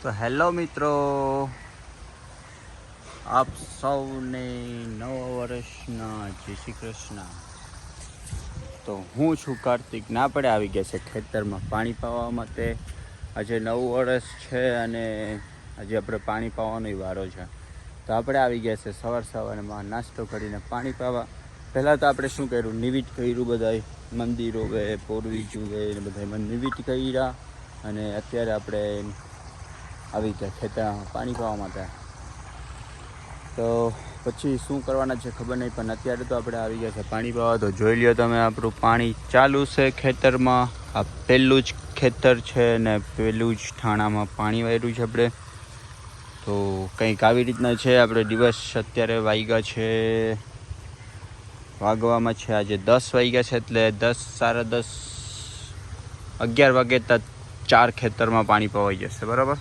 તો હેલો મિત્રો, આપ સૌને નવા વર્ષના જય શ્રી કૃષ્ણ। તો હું છું કાર્તિક, ના પડે આવી ગયા છે ખેતરમાં પાણી પાવા માટે। આજે નવું વર્ષ છે અને આજે આપણે પાણી પાવાનો વારો છે। તો આપણે આવી ગયા છે સવારમાં નાસ્તો કરીને પાણી પાવા। પહેલાં તો આપણે શું કર્યું, નિવિટ કર્યું, બધાય મંદિરો ગયે, પોરવીજું ગયે ને બધા નિવિટ કર્યા અને અત્યારે આપણે આવી ગયા ખેતરમાં પાણી પાવા માટે। તો પછી શું કરવાના છે ખબર નહીં, પણ અત્યારે તો આપણે આવી ગયા છે પાણી પાવા। તો જોઈ લ્યો તમે, આપણું પાણી ચાલુ છે ખેતરમાં। આ પહેલું જ ખેતર છે ને પહેલું જ ઠાણામાં પાણી વાળ્યું છે આપણે। તો કંઈક આવી રીતના છે આપણે દિવસ। અત્યારે વાગવામાં છે આજે 10 વાગ્યા છે, એટલે 10 સાડા 10 11 વાગે તક 4 ખેતરમાં પાણી પવાઈ જશે, બરાબર।